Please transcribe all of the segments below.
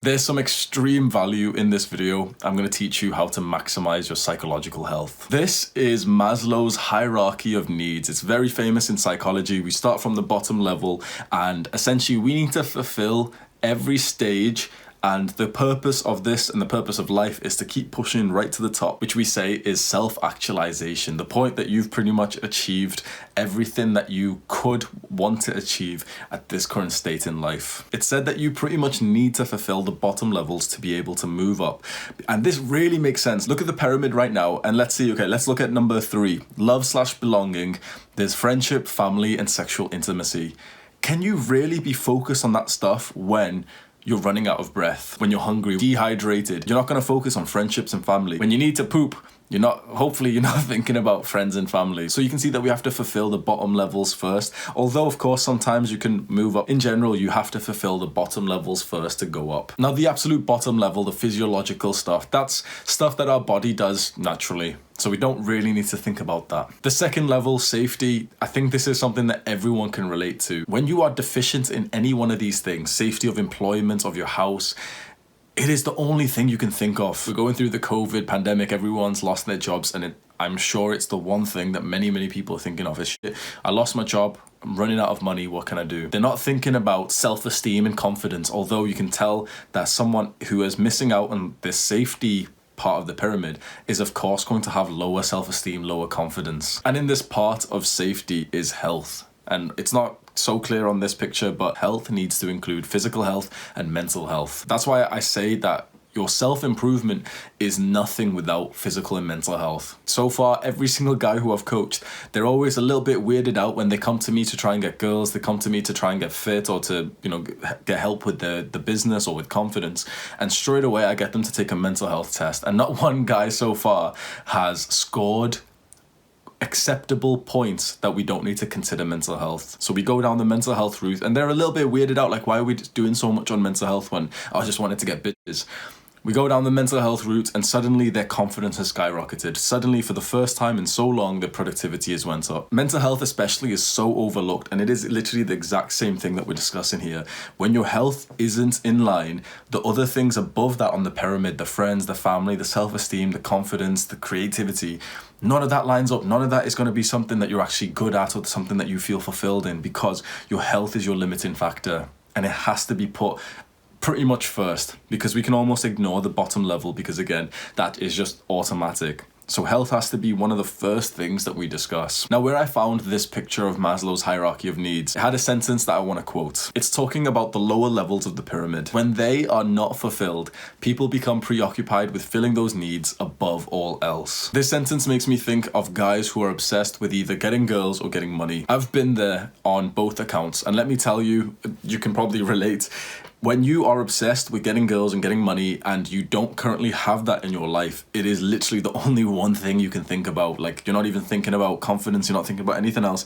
There's some extreme value in this video. I'm going to teach you how to maximize your psychological health. This is Maslow's hierarchy of needs. It's very famous in psychology. We start from the bottom level, and essentially we need to fulfill every stage. And the purpose of this and the purpose of life is to keep pushing right to the top, which we say is self-actualization. The point that you've pretty much achieved everything that you could want to achieve at this current state in life. It's said that you pretty much need to fulfill the bottom levels to be able to move up. And this really makes sense. Look at the pyramid right now and let's see, let's look at number 3, love/belonging. There's friendship, family, and sexual intimacy. Can you really be focused on that stuff when you're running out of breath, when you're hungry, dehydrated? You're not going to focus on friendships and family. When you need to poop, hopefully you're not thinking about friends and family. So you can see that we have to fulfill the bottom levels first. Although, of course, sometimes you can move up. In general, you have to fulfill the bottom levels first to go up. Now, the absolute bottom level, the physiological stuff, that's stuff that our body does naturally. So we don't really need to think about that. The second level, safety, I think this is something that everyone can relate to. When you are deficient in any one of these things, safety of employment, of your house, it is the only thing you can think of. We're going through the COVID pandemic, everyone's lost their jobs, and I'm sure it's the one thing that many people are thinking of is, shit, I lost my job, I'm running out of money, what can I do? They're not thinking about self-esteem and confidence, although you can tell that someone who is missing out on this safety part of the pyramid is of course going to have lower self-esteem, lower confidence. And in this part of safety is health. And it's not so clear on this picture, but health needs to include physical health and mental health. That's why I say that your self-improvement is nothing without physical and mental health. So far, every single guy who I've coached, they're always a little bit weirded out when they come to me to try and get girls, they come to me to try and get fit or to, get help with the business or with confidence. And straight away, I get them to take a mental health test. And not one guy so far has scored acceptable points that we don't need to consider mental health. So we go down the mental health route and they're a little bit weirded out, like, why are we doing so much on mental health when I just wanted to get bitches? We go down the mental health route and suddenly their confidence has skyrocketed. Suddenly, for the first time in so long, their productivity has went up. Mental health especially is so overlooked, and it is literally the exact same thing that we're discussing here. When your health isn't in line, the other things above that on the pyramid, the friends, the family, the self-esteem, the confidence, the creativity, none of that lines up. None of that is going to be something that you're actually good at or something that you feel fulfilled in, because your health is your limiting factor and it has to be put pretty much first, because we can almost ignore the bottom level because, again, that is just automatic. So health has to be one of the first things that we discuss. Now, where I found this picture of Maslow's hierarchy of needs, it had a sentence that I want to quote. It's talking about the lower levels of the pyramid. When they are not fulfilled, people become preoccupied with filling those needs above all else. This sentence makes me think of guys who are obsessed with either getting girls or getting money. I've been there on both accounts, and let me tell you, you can probably relate. When you are obsessed with getting girls and getting money and you don't currently have that in your life, it is literally the only one thing you can think about. Like, you're not even thinking about confidence, you're not thinking about anything else.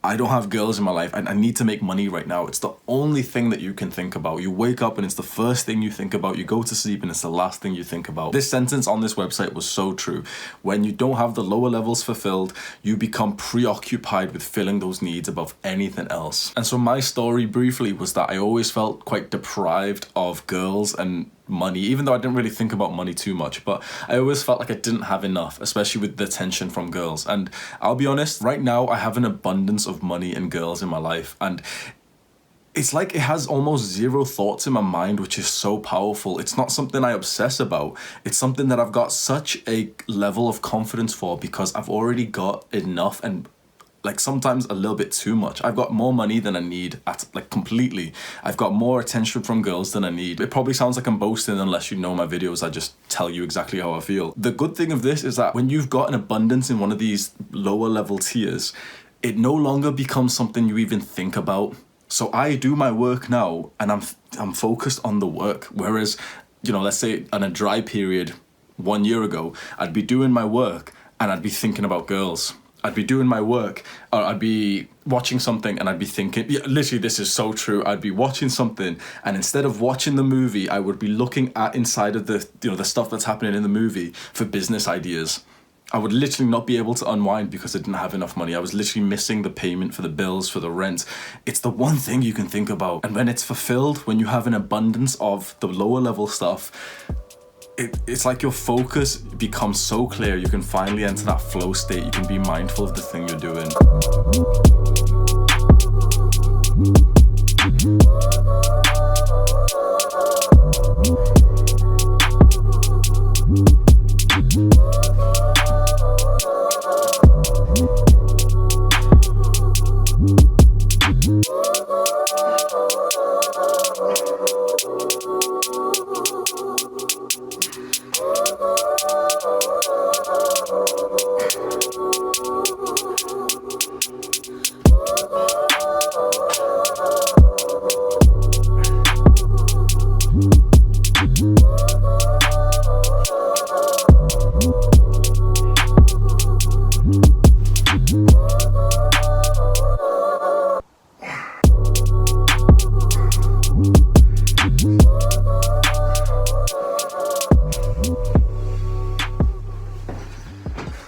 I don't have girls in my life and I need to make money right now. It's the only thing that you can think about. You wake up and it's the first thing you think about. You go to sleep and it's the last thing you think about. This sentence on this website was so true. When you don't have the lower levels fulfilled, you become preoccupied with filling those needs above anything else. And so my story briefly was that I always felt quite deprived of girls and money, even though I didn't really think about money too much, but I always felt like I didn't have enough, especially with the attention from girls. And I'll be honest, right now I have an abundance of money and girls in my life, and it's like it has almost zero thoughts in my mind, which is so powerful. It's not something I obsess about. It's something that I've got such a level of confidence for because I've already got enough, and like sometimes a little bit too much. I've got more money than I need, completely. I've got more attention from girls than I need. It probably sounds like I'm boasting unless you know my videos. I just tell you exactly how I feel. The good thing of this is that when you've got an abundance in one of these lower level tiers, it no longer becomes something you even think about. So I do my work now and I'm focused on the work. Whereas, let's say on a dry period 1 year ago, I'd be doing my work and I'd be thinking about girls. I'd be doing my work, or I'd be watching something and I'd be thinking, literally this is so true. I'd be watching something and instead of watching the movie, I would be looking at inside of the stuff that's happening in the movie for business ideas. I would literally not be able to unwind because I didn't have enough money. I was literally missing the payment for the bills, for the rent. It's the one thing you can think about. And when it's fulfilled, when you have an abundance of the lower level stuff, it's like your focus becomes so clear. You can finally enter that flow state. You can be mindful of the thing you're doing.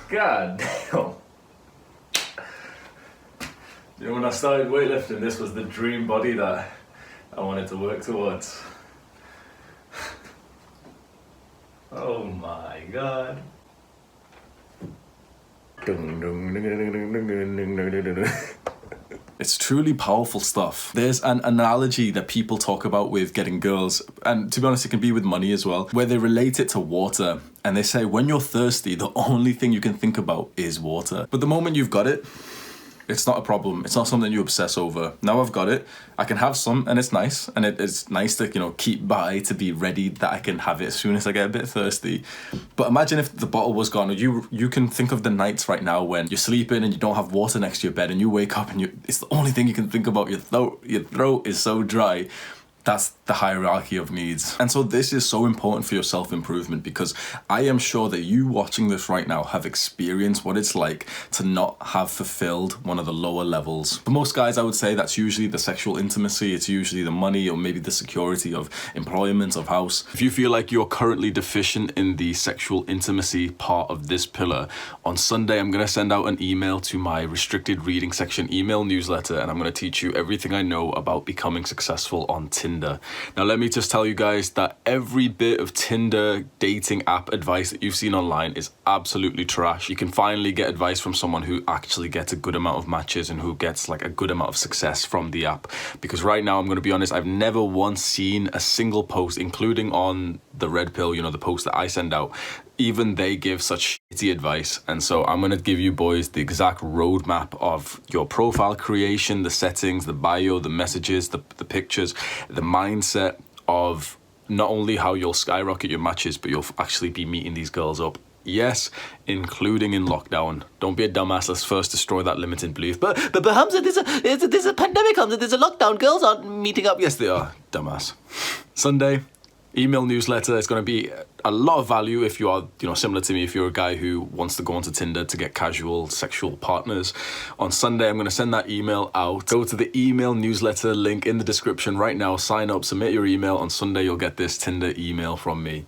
God damn. You know, when I started weightlifting, this was the dream body that I wanted to work towards. Oh my God. It's truly powerful stuff. There's an analogy that people talk about with getting girls, and to be honest, it can be with money as well, where they relate it to water. And they say when you're thirsty, the only thing you can think about is water. But the moment you've got it, it's not a problem. It's not something you obsess over. Now I've got it, I can have some, and it's nice. And it's nice to, you know, keep by, to be ready that I can have it as soon as I get a bit thirsty. But imagine if the bottle was gone. You can think of the nights right now when you're sleeping and you don't have water next to your bed, and you wake up and it's the only thing you can think about. Your throat is so dry. That's the hierarchy of needs. And so this is so important for your self-improvement, because I am sure that you watching this right now have experienced what it's like to not have fulfilled one of the lower levels. For most guys, I would say that's usually the sexual intimacy, it's usually the money, or maybe the security of employment, of house. If you feel like you're currently deficient in the sexual intimacy part of this pillar, on Sunday I'm going to send out an email to my restricted reading section email newsletter, and I'm going to teach you everything I know about becoming successful on Tinder. Now let me just tell you guys that every bit of Tinder dating app advice that you've seen online is absolutely trash. You can finally get advice from someone who actually gets a good amount of matches and who gets like a good amount of success from the app. Because right now, I'm going to be honest, I've never once seen a single post, including on the Red Pill, you know, the post that I send out, even they give such shitty advice. And so I'm going to give you boys the exact roadmap of your profile creation, the settings, the bio, the messages, the pictures, the mindset of not only how you'll skyrocket your matches, but you'll actually be meeting these girls up. Yes, including in lockdown. Don't be a dumbass. Let's first destroy that limiting belief. But Hamza, there's a pandemic, Hamza. There's a lockdown. Girls aren't meeting up. Yes, they are. Dumbass. Sunday, email newsletter. It's going to be a lot of value if you are, you know, similar to me, if you're a guy who wants to go onto Tinder to get casual sexual partners. On Sunday, I'm going to send that email out. Go to the email newsletter link in the description right now. Sign up, submit your email. On Sunday, you'll get this Tinder email from me.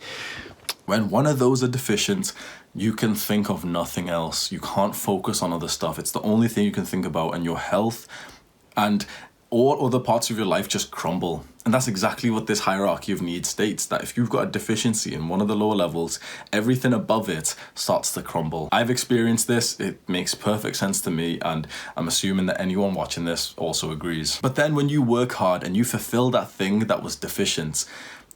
When one of those are deficient, you can think of nothing else. You can't focus on other stuff. It's the only thing you can think about, and your health and all other parts of your life just crumble. And that's exactly what this hierarchy of needs states, that if you've got a deficiency in one of the lower levels, everything above it starts to crumble. I've experienced this. It makes perfect sense to me, and I'm assuming that anyone watching this also agrees. But then when you work hard and you fulfill that thing that was deficient,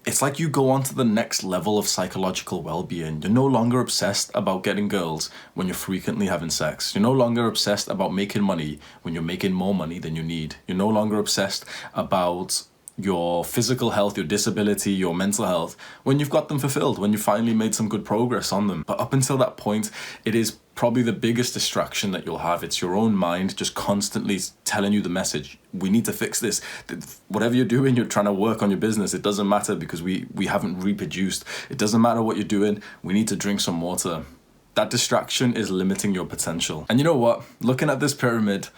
it's like you go on to the next level of psychological well-being. You're no longer obsessed about getting girls when you're frequently having sex. You're no longer obsessed about making money when you're making more money than you need. You're no longer obsessed about your physical health, your disability, your mental health, when you've got them fulfilled, when you finally made some good progress on them. But up until that point, it is probably the biggest distraction that you'll have. It's your own mind just constantly telling you the message, we need to fix this. Whatever you're doing, you're trying to work on your business. It doesn't matter because we haven't reproduced. It doesn't matter what you're doing. We need to drink some water. That distraction is limiting your potential. And you know what? Looking at this pyramid,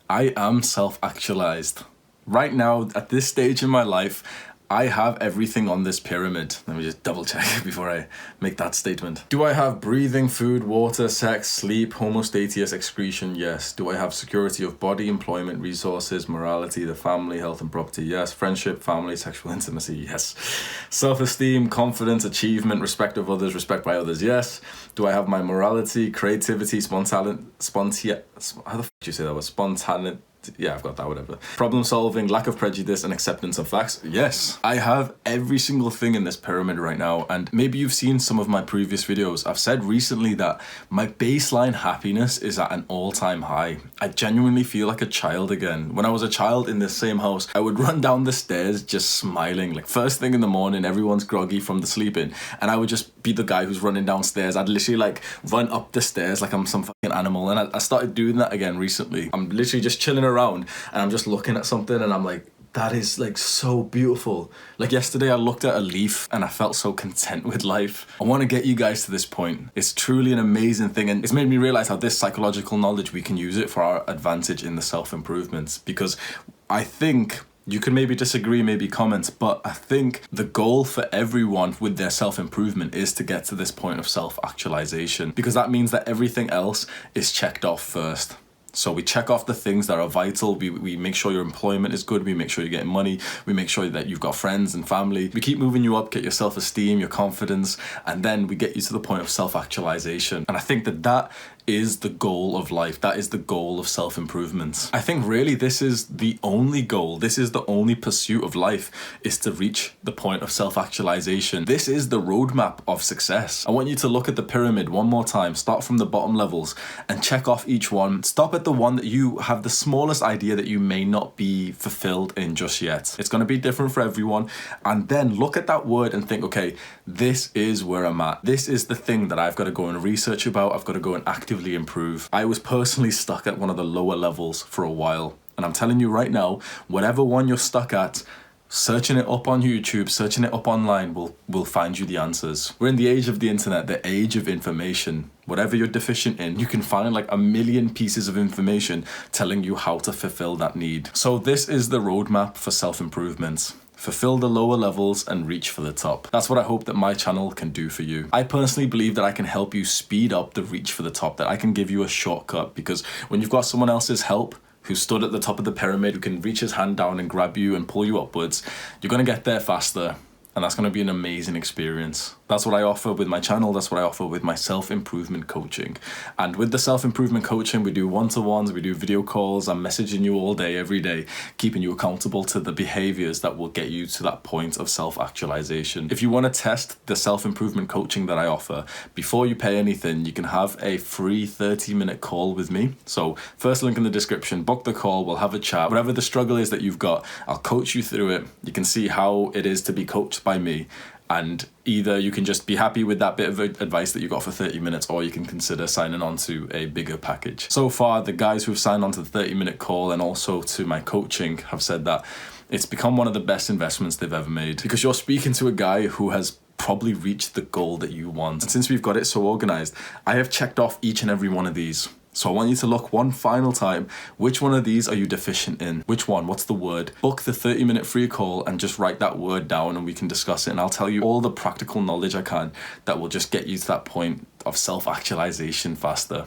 I am self-actualized. Right now, at this stage in my life, I have everything on this pyramid. Let me just double check before I make that statement. Do I have breathing, food, water, sex, sleep, homeostasis, excretion? Yes. Do I have security of body, employment, resources, morality, the family, health and property? Yes. Friendship, family, sexual intimacy? Yes. Self-esteem, confidence, achievement, respect of others, respect by others? Yes. Do I have my morality, creativity, how the fuck did you say that was? Spontaneity? Yeah, I've got that, whatever. Problem solving, lack of prejudice, and acceptance of facts? Yes. I have every single thing in this pyramid right now, and maybe you've seen some of my previous videos. I've said recently that my baseline happiness is at an all-time high. I genuinely feel like a child again. When I was a child in this same house, I would run down the stairs just smiling. Like first thing in the morning, everyone's groggy from the sleeping, and I would just be the guy who's running downstairs. I'd literally like run up the stairs like I'm some fucking animal, and I started doing that again recently. I'm literally just chilling around and I'm just looking at something and I'm like, that is like so beautiful. Like yesterday I looked at a leaf and I felt so content with life. I want to get you guys to this point. It's truly an amazing thing, and it's made me realize how this psychological knowledge, we can use it for our advantage in the self-improvements, because I think you can maybe disagree, maybe comment, but I think the goal for everyone with their self-improvement is to get to this point of self-actualization, because that means that everything else is checked off first. So we check off the things that are vital. We make sure your employment is good. We make sure you're getting money. We make sure that you've got friends and family. We keep moving you up, get your self-esteem, your confidence, and then we get you to the point of self-actualization. And I think that that is the goal of life. That is the goal of self-improvement. I think really this is the only goal. This is the only pursuit of life, is to reach the point of self-actualization. This is the roadmap of success. I want you to look at the pyramid one more time. Start from the bottom levels and check off each one. Stop at the one that you have the smallest idea that you may not be fulfilled in just yet. It's going to be different for everyone. And then look at that word and think, okay, this is where I'm at. This is the thing that I've got to go and research about. I've got to go and actively improve. I was personally stuck at one of the lower levels for a while. And I'm telling you right now, whatever one you're stuck at, searching it up on YouTube, searching it up online will find you the answers. We're in the age of the internet, the age of information. Whatever you're deficient in, you can find like a million pieces of information telling you how to fulfill that need. So this is the roadmap for self-improvement. Fulfill the lower levels and reach for the top. That's what I hope that my channel can do for you. I personally believe that I can help you speed up the reach for the top, that I can give you a shortcut, because when you've got someone else's help who stood at the top of the pyramid, who can reach his hand down and grab you and pull you upwards, you're gonna get there faster. And that's going to be an amazing experience. That's what I offer with my channel. That's what I offer with my self-improvement coaching. And with the self-improvement coaching, we do one-to-ones, we do video calls. I'm messaging you all day, every day, keeping you accountable to the behaviors that will get you to that point of self-actualization. If you want to test the self-improvement coaching that I offer, before you pay anything, you can have a free 30-minute call with me. So first link in the description, book the call, we'll have a chat. Whatever the struggle is that you've got, I'll coach you through it. You can see how it is to be coached by me, and either you can just be happy with that bit of advice that you got for 30 minutes, or you can consider signing on to a bigger package. So far, the guys who've signed on to the 30-minute call and also to my coaching have said that it's become one of the best investments they've ever made, because you're speaking to a guy who has probably reached the goal that you want. And since we've got it so organized, I have checked off each and every one of these. So I want you to look one final time, which one of these are you deficient in? Which one? What's the word? Book the 30-minute free call and just write that word down and we can discuss it, and I'll tell you all the practical knowledge I can that will just get you to that point of self-actualization faster.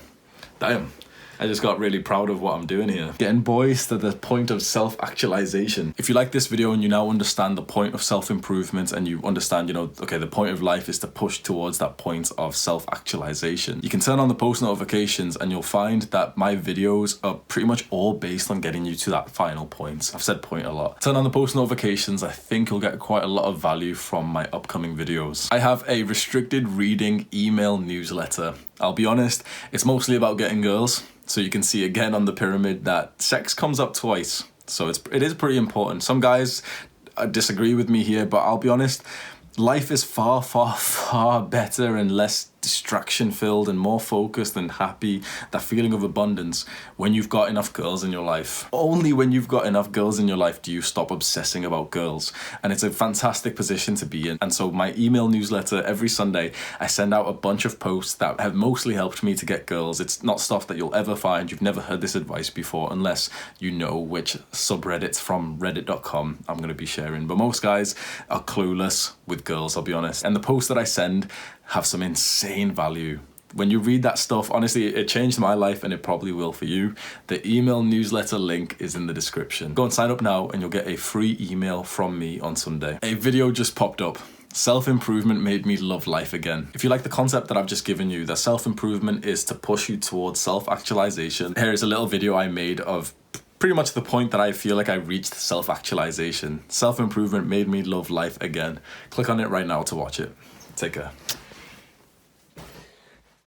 Damn. I just got really proud of what I'm doing here. Getting boys to the point of self-actualization. If you like this video and you now understand the point of self-improvement, and you understand, you know, okay, the point of life is to push towards that point of self-actualization, you can turn on the post notifications and you'll find that my videos are pretty much all based on getting you to that final point. I've said point a lot. Turn on the post notifications. I think you'll get quite a lot of value from my upcoming videos. I have a restricted reading email newsletter. I'll be honest, it's mostly about getting girls. So you can see again on the pyramid that sex comes up twice. So it is pretty important. Some guys disagree with me here, but I'll be honest, life is far, far, far better and less distraction filled and more focused and happy, that feeling of abundance, when you've got enough girls in your life. Only when you've got enough girls in your life do you stop obsessing about girls. And it's a fantastic position to be in. And so my email newsletter, every Sunday, I send out a bunch of posts that have mostly helped me to get girls. It's not stuff that you'll ever find. You've never heard this advice before, unless you know which subreddits from reddit.com I'm going to be sharing. But most guys are clueless with girls, I'll be honest. And the posts that I send have some insane value. When you read that stuff, honestly, it changed my life and it probably will for you. The email newsletter link is in the description. Go and sign up now and you'll get a free email from me on Sunday. A video just popped up. Self-improvement made me love life again. If you like the concept that I've just given you, that self-improvement is to push you towards self-actualization, here is a little video I made of pretty much the point that I feel like I reached self-actualization. Self-improvement made me love life again. Click on it right now to watch it. Take care.